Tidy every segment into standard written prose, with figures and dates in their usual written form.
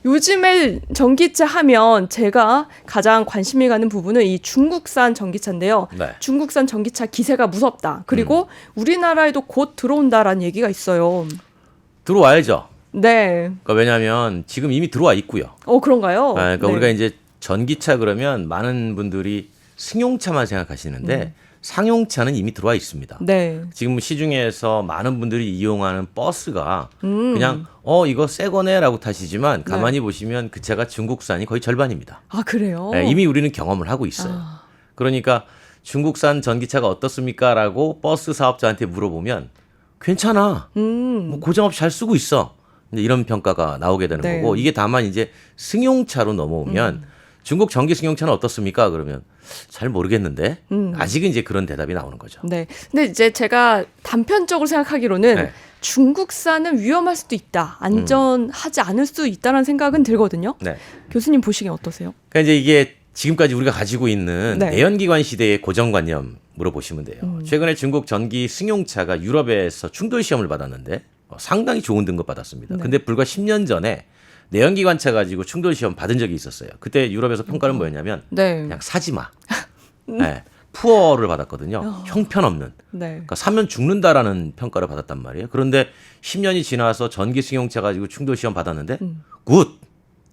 요즘에 전기차 하면 제가 가장 관심이 가는 부분은 이 중국산 전기차인데요. 네. 중국산 전기차 기세가 무섭다. 그리고 우리나라에도 곧 들어온다라는 얘기가 있어요. 들어와야죠. 네. 그러니까 왜냐하면 지금 이미 들어와 있고요. 그런가요? 그러니까 네. 우리가 이제 전기차 그러면 많은 분들이 승용차만 생각하시는데 상용차는 이미 들어와 있습니다. 네. 지금 시중에서 많은 분들이 이용하는 버스가 그냥 이거 새 거네라고 타시지만 가만히 보시면 그 차가 중국산이 거의 절반입니다. 아, 그래요? 네, 이미 우리는 경험을 하고 있어요. 그러니까 중국산 전기차가 어떻습니까? 라고 버스 사업자한테 물어보면 괜찮아. 뭐 고장 없이 잘 쓰고 있어. 이제 이런 평가가 나오게 되는 네. 거고 이게 다만 이제 승용차로 넘어오면 중국 전기 승용차는 어떻습니까? 그러면 잘 모르겠는데 아직은 이제 그런 대답이 나오는 거죠. 네. 근데 이제 제가 단편적으로 생각하기로는 네. 중국산은 위험할 수도 있다. 안전하지 않을 수 있다는 생각은 들거든요. 네. 교수님 보시기엔 어떠세요? 그러니까 이제 이게 지금까지 우리가 가지고 있는 네. 내연기관 시대의 고정관념으로 보시면 돼요. 최근에 중국 전기 승용차가 유럽에서 충돌 시험을 받았는데 상당히 좋은 등급 받았습니다. 네. 근데 불과 10년 전에 내연기관차 가지고 충돌 시험 받은 적이 있었어요. 그때 유럽에서 평가는 뭐였냐면 네. 그냥 사지 마. 네, 푸어를 받았거든요. 형편없는. 네. 그러니까 사면 죽는다라는 평가를 받았단 말이에요. 그런데 10년이 지나서 전기 승용차 가지고 충돌 시험 받았는데 굿!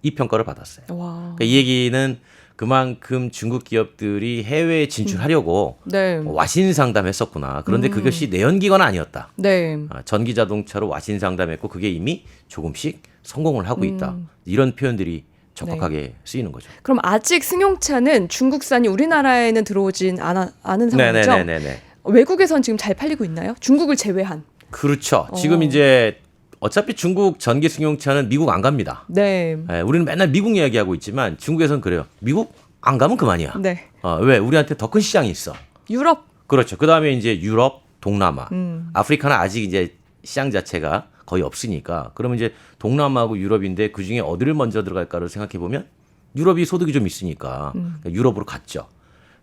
이 평가를 받았어요. 와. 그러니까 이 얘기는 그만큼 중국 기업들이 해외에 진출하려고 네. 와신 상담했었구나. 그런데 그것이 내연기관은 아니었다. 네. 전기 자동차로 와신 상담했고 그게 이미 조금씩 성공을 하고 있다. 이런 표현들이 적확하게 쓰이는 거죠. 그럼 아직 승용차는 중국산이 우리나라에는 들어오진 않은 상황이죠? 네네네네. 외국에선 지금 잘 팔리고 있나요? 중국을 제외한. 그렇죠. 지금 이제 어차피 중국 전기 승용차는 미국 안 갑니다. 네. 우리는 맨날 미국 이야기하고 있지만 중국에서는 그래요. 미국 안 가면 그만이야. 네. 왜? 우리한테 더 큰 시장이 있어. 유럽. 그렇죠. 그 다음에 이제 유럽, 동남아, 아프리카는 아직 이제 시장 자체가 거의 없으니까 그러면 이제 동남아하고 유럽인데 그 중에 어디를 먼저 들어갈까를 생각해 보면 유럽이 소득이 좀 있으니까 유럽으로 갔죠.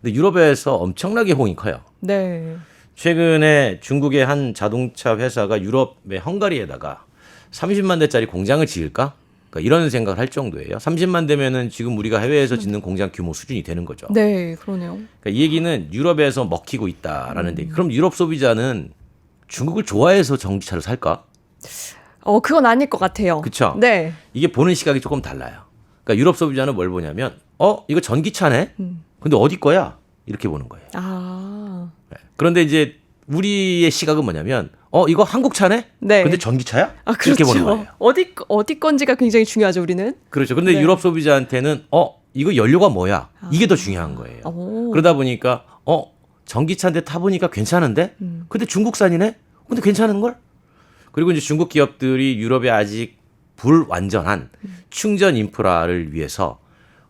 근데 유럽에서 엄청나게 호응이 커요. 네. 최근에 중국의 한 자동차 회사가 유럽의 헝가리에다가 30만 대짜리 공장을 지을까? 그러니까 이런 생각을 할 정도예요. 30만 대면은 지금 우리가 해외에서 짓는 공장 규모 수준이 되는 거죠. 네, 그러네요. 그러니까 이 얘기는 유럽에서 먹히고 있다라는 얘기. 그럼 유럽 소비자는 중국을 좋아해서 전기차를 살까? 그건 아닐 것 같아요. 그렇죠. 네. 이게 보는 시각이 조금 달라요. 그러니까 유럽 소비자는 뭘 보냐면, 이거 전기차네? 근데 어디 거야? 이렇게 보는 거예요. 아. 네. 그런데 이제 우리의 시각은 뭐냐면, 이거 한국 차네? 네. 근데 전기차야? 아, 그렇죠. 이렇게 보는 거예요. 어디 건지가 굉장히 중요하죠, 우리는. 그렇죠. 근데 네. 유럽 소비자한테는, 이거 연료가 뭐야? 이게 더 중요한 거예요. 오. 그러다 보니까, 전기차인데 타보니까 괜찮은데? 근데 중국산이네? 근데 괜찮은 걸? 그리고 이제 중국 기업들이 유럽에 아직 불완전한 충전 인프라를 위해서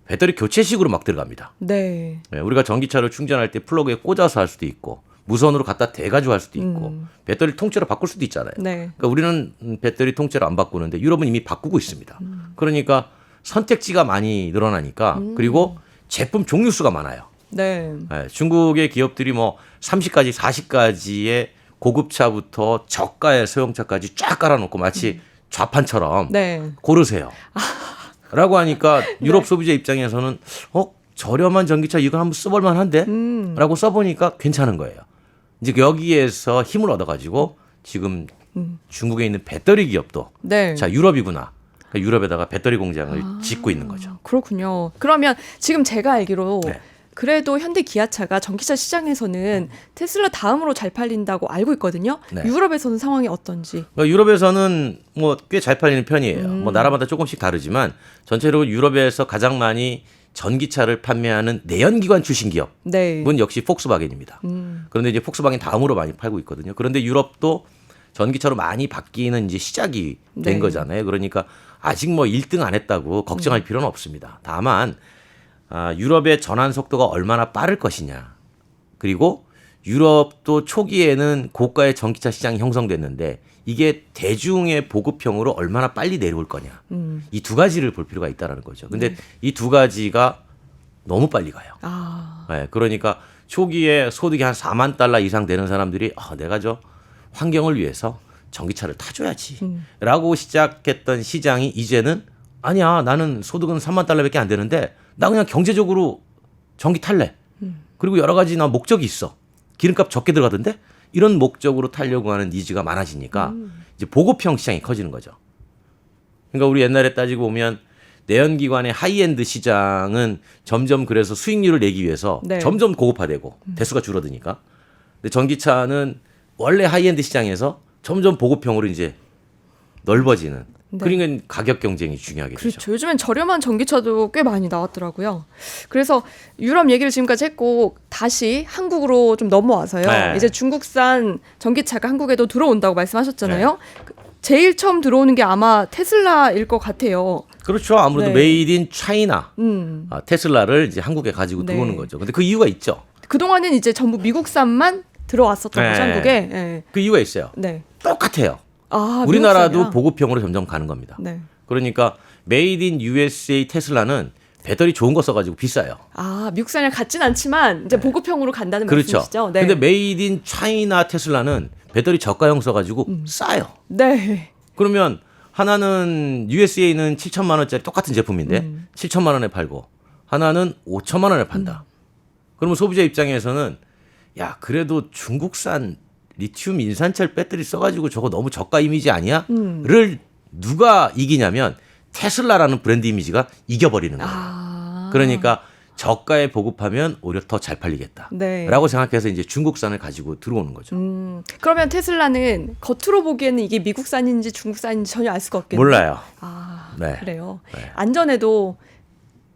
배터리 교체식으로 막 들어갑니다. 네. 우리가 전기차를 충전할 때 플러그에 꽂아서 할 수도 있고 무선으로 갖다 대가지고 할 수도 있고 배터리 통째로 바꿀 수도 있잖아요. 네. 그러니까 우리는 배터리 통째로 안 바꾸는데 유럽은 이미 바꾸고 있습니다. 그러니까 선택지가 많이 늘어나니까 그리고 제품 종류 수가 많아요. 네. 중국의 기업들이 뭐 30가지, 40가지의 고급차부터 저가의 소형차까지 쫙 깔아놓고 마치 좌판처럼 네. 고르세요. 라고 하니까 유럽 소비자 입장에서는 저렴한 전기차 이거 한번 써볼 만한데? 라고 써보니까 괜찮은 거예요. 이제 여기에서 힘을 얻어가지고 지금 중국에 있는 배터리 기업도 네. 자 유럽이구나. 그러니까 유럽에다가 배터리 공장을 짓고 있는 거죠. 그렇군요. 그러면 지금 제가 알기로 네. 그래도 현대 기아차가 전기차 시장에서는 테슬라 다음으로 잘 팔린다고 알고 있거든요. 네. 유럽에서는 상황이 어떤지. 그러니까 유럽에서는 뭐 꽤 잘 팔리는 편이에요. 뭐 나라마다 조금씩 다르지만 전체적으로 유럽에서 가장 많이 전기차를 판매하는 내연기관 출신 기업은 네. 역시 폭스바겐입니다. 그런데 이제 폭스바겐 다음으로 많이 팔고 있거든요. 그런데 유럽도 전기차로 많이 바뀌는 이제 시작이 된 네. 거잖아요. 그러니까 아직 뭐 1등 안 했다고 걱정할 필요는 없습니다. 다만 유럽의 전환 속도가 얼마나 빠를 것이냐. 그리고 유럽도 초기에는 고가의 전기차 시장이 형성됐는데 이게 대중의 보급형으로 얼마나 빨리 내려올 거냐. 이 두 가지를 볼 필요가 있다는 거죠. 근데 이 두 가지가 너무 빨리 가요. 네, 그러니까 초기에 소득이 한 4만 달러 이상 되는 사람들이 내가 저 환경을 위해서 전기차를 타줘야지. 라고 시작했던 시장이 이제는 아니야 나는 소득은 3만 달러밖에 안 되는데 나 그냥 경제적으로 전기 탈래. 그리고 여러 가지 나 목적이 있어. 기름값 적게 들어가던데 이런 목적으로 타려고 하는 니즈가 많아지니까 이제 보급형 시장이 커지는 거죠. 그러니까 우리 옛날에 따지고 보면 내연기관의 하이엔드 시장은 점점 그래서 수익률을 내기 위해서 네. 점점 고급화되고 대수가 줄어드니까. 근데 전기차는 원래 하이엔드 시장에서 점점 보급형으로 이제 넓어지는. 네. 그러니까 가격 경쟁이 중요하게 되죠. 그렇죠. 요즘엔 저렴한 전기차도 꽤 많이 나왔더라고요. 그래서 유럽 얘기를 지금까지 했고 다시 한국으로 좀 넘어와서요. 네. 이제 중국산 전기차가 한국에도 들어온다고 말씀하셨잖아요. 네. 제일 처음 들어오는 게 아마 테슬라일 것 같아요. 그렇죠. 아무래도 네. 메이드 인 차이나 테슬라를 이제 한국에 가지고 네. 들어오는 거죠. 근데 그 이유가 있죠. 그동안은 이제 전부 미국산만 들어왔었던 거죠, 네. 한국에. 네. 그 이유가 있어요. 네. 똑같아요. 아, 우리나라도 미국산이야. 보급형으로 점점 가는 겁니다. 네. 그러니까 메이드 인 USA 테슬라는 배터리 좋은 거 써가지고 비싸요. 아, 미국산이랑 같진 않지만 이제 보급형으로 간다는 그렇죠. 말씀이시죠? 네. 근데 메이드 인 차이나 테슬라는 배터리 저가형 써가지고 싸요. 네. 그러면 하나는 USA는 7천만 원짜리 똑같은 제품인데 7천만 원에 팔고 하나는 5천만 원에 판다. 그러면 소비자 입장에서는 야 그래도 중국산 리튬 인산철 배터리 써가지고 저거 너무 저가 이미지 아니야? 를 누가 이기냐면 테슬라라는 브랜드 이미지가 이겨버리는 거예요. 아. 그러니까 저가에 보급하면 오히려 더 잘 팔리겠다. 네. 라고 생각해서 이제 중국산을 가지고 들어오는 거죠. 그러면 테슬라는 겉으로 보기에는 이게 미국산인지 중국산인지 전혀 알 수가 없겠네요. 몰라요. 아, 네. 그래요. 네. 안전에도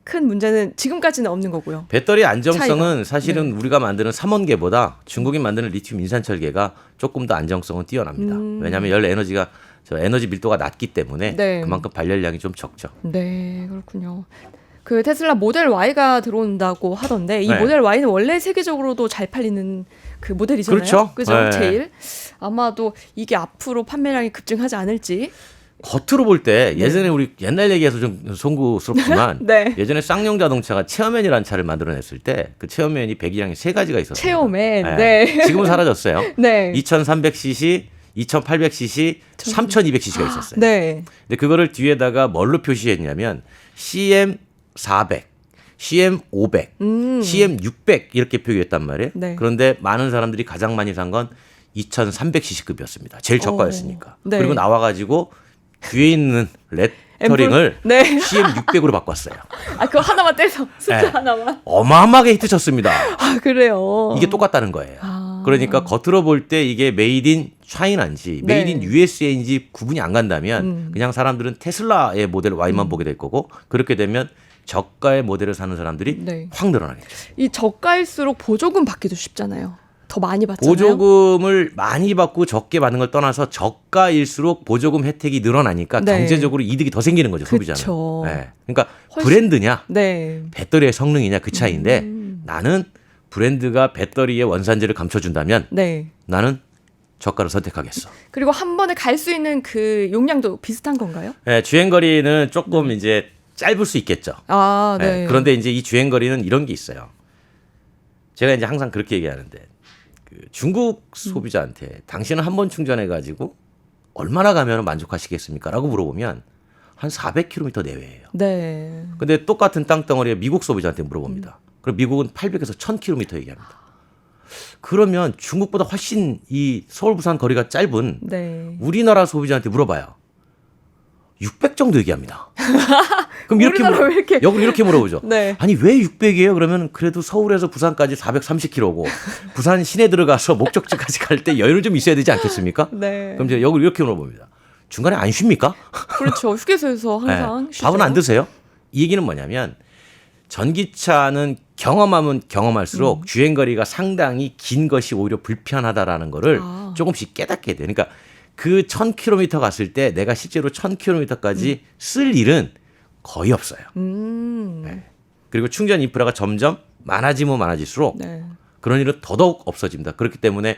큰 문제는 지금까지는 없는 거고요. 배터리 안정성은 차이가. 사실은 우리가 만드는 삼원계보다 중국이 만드는 리튬 인산철계가 조금 더 안정성은 뛰어납니다. 왜냐하면 열 에너지가 저 에너지 밀도가 낮기 때문에 네. 그만큼 발열량이 좀 적죠. 네, 그렇군요. 그 테슬라 모델 Y가 들어온다고 하던데 이 네. 모델 Y는 원래 세계적으로도 잘 팔리는 그 모델이잖아요. 그렇죠. 그죠? 네. 제일 아마도 이게 앞으로 판매량이 급증하지 않을지. 겉으로 볼 때 예전에 우리 옛날 얘기해서 좀 송구스럽지만 네. 예전에 쌍용 자동차가 체어맨이라는 차를 만들어냈을 때 그 체어맨이 배기량이 3가지가 있었어요. 체어맨. 네. 지금은 사라졌어요. 네. 2300cc, 2800cc, 3200cc가 있었어요. 네. 근데 그거를 뒤에다가 뭘로 표시했냐면 CM400, CM500, CM600 이렇게 표기했단 말이에요. 네. 그런데 많은 사람들이 가장 많이 산 건 2300cc급이었습니다. 제일 저가였으니까. 네. 그리고 나와가지고 뒤에 있는 레터링을 네. CM600으로 바꿨어요. 아, 그거 하나만 떼서 숫자 네. 하나만. 어마어마하게 히트쳤습니다. 아, 그래요. 이게 똑같다는 거예요. 아. 그러니까 겉으로 볼 때 이게 메이드 인 차이나인지 네. 메이드 인 USA인지 구분이 안 간다면 그냥 사람들은 테슬라의 모델 Y만 보게 될 거고 그렇게 되면 저가의 모델을 사는 사람들이 네. 확 늘어나겠죠. 이 저가일수록 보조금 받기도 쉽잖아요. 더 많이 받잖아요. 보조금을 많이 받고 적게 받는 걸 떠나서 저가일수록 보조금 혜택이 늘어나니까 네. 경제적으로 이득이 더 생기는 거죠, 소비자는. 그쵸. 네. 그러니까 훨씬- 브랜드냐 네. 배터리의 성능이냐 그 차이인데 나는 브랜드가 배터리의 원산지를 감춰준다면 네. 나는 저가를 선택하겠어. 그리고 한 번에 갈 수 있는 그 용량도 비슷한 건가요? 네, 주행거리는 조금 이제 짧을 수 있겠죠. 아, 네, 네. 그런데 이제 이 주행거리는 이런 게 있어요. 제가 이제 항상 그렇게 얘기하는데 그 중국 소비자한테 당신은 한 번 충전해가지고 얼마나 가면 만족하시겠습니까? 라고 물어보면 한 400km 내외예요. 네. 근데 똑같은 땅덩어리에 미국 소비자한테 물어봅니다. 그럼 미국은 800에서 1000km 얘기합니다. 그러면 중국보다 훨씬 이 서울 부산 거리가 짧은 네. 우리나라 소비자한테 물어봐요. 600 정도 얘기합니다. 그럼 이렇게 우리나라 왜 이렇게- 역으로 이렇게 물어보죠. 네. 아니 왜 600이에요? 그러면 그래도 서울에서 부산까지 430km고 부산 시내 들어가서 목적지까지 갈 때 여유는 좀 있어야 되지 않겠습니까? 네. 그럼 이제 역으로 이렇게 물어봅니다. 중간에 안 쉽니까? 그렇죠. 휴게소에서 항상 네. 밥은 안 드세요? 이 얘기는 뭐냐면 전기차는 경험하면 경험할수록 주행거리가 상당히 긴 것이 오히려 불편하다라는 거를 아. 조금씩 깨닫게 돼요. 그러니까 그 1000km 갔을 때 내가 실제로 1000km까지 쓸 일은 거의 없어요. 네. 그리고 충전 인프라가 점점 많아지면 많아질수록 네. 그런 일은 더더욱 없어집니다. 그렇기 때문에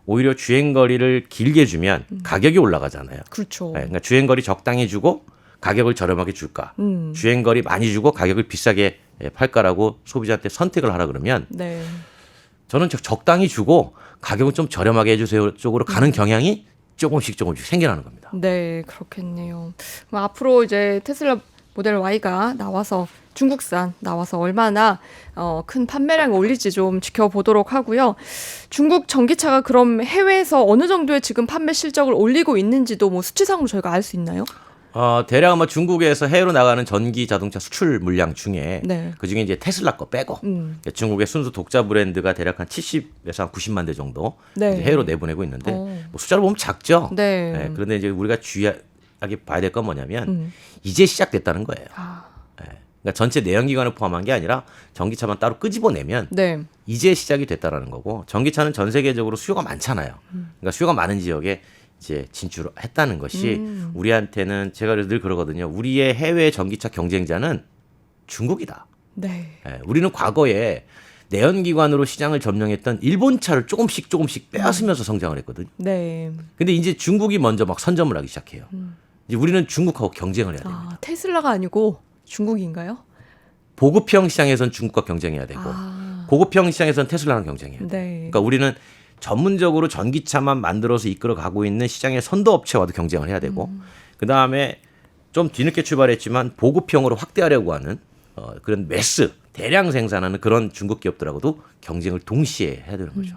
오히려 주행거리를 길게 주면 가격이 올라가잖아요. 그렇죠. 네, 그러니까 주행거리 적당히 주고 가격을 저렴하게 줄까? 주행거리 많이 주고 가격을 비싸게 팔까라고 소비자한테 선택을 하라 그러면 네. 저는 적당히 주고 가격은 좀 저렴하게 해주세요 쪽으로 가는 경향이 조금씩 생겨나는 겁니다. 네, 그렇겠네요. 그럼 앞으로 이제 테슬라 모델 Y가 나와서 중국산 나와서 얼마나 큰 판매량을 올릴지 좀 지켜보도록 하고요. 중국 전기차가 그럼 해외에서 어느 정도의 지금 판매 실적을 올리고 있는지도 뭐 수치상으로 저희가 알 수 있나요? 대략 아마 중국에서 해외로 나가는 전기 자동차 수출 물량 중에 네. 그 중에 이제 테슬라 거 빼고 중국의 순수 독자 브랜드가 대략 한 70에서 한 90만 대 정도 네. 이제 해외로 내보내고 있는데 뭐 숫자로 보면 작죠. 네. 네, 그런데 이제 우리가 주의하게 봐야 될 건 뭐냐면 이제 시작됐다는 거예요. 그러니까 전체 내연기관을 포함한 게 아니라 전기차만 따로 끄집어내면 네. 이제 시작이 됐다라는 거고 전기차는 전 세계적으로 수요가 많잖아요. 그러니까 수요가 많은 지역에 이제 진출했다는 것이 우리한테는 제가 늘 그러거든요. 우리의 해외 전기차 경쟁자는 중국이다. 네. 우리는 과거에 내연기관으로 시장을 점령했던 일본 차를 조금씩 빼앗으면서 성장을 했거든요. 네. 근데 이제 중국이 먼저 막 선점을 하기 시작해요. 이제 우리는 중국하고 경쟁을 해야 됩니다. 테슬라가 아니고 중국인가요? 보급형 시장에선 중국과 경쟁해야 되고 고급형 시장에선 테슬라랑 경쟁해야 돼요. 네. 그러니까 우리는 전문적으로 전기차만 만들어서 이끌어 가고 있는 시장의 선도 업체와도 경쟁을 해야 되고 그다음에 좀 뒤늦게 출발했지만 보급형으로 확대하려고 하는 그런 매스 대량 생산하는 그런 중국 기업들하고도 경쟁을 동시에 해야 되는 거죠.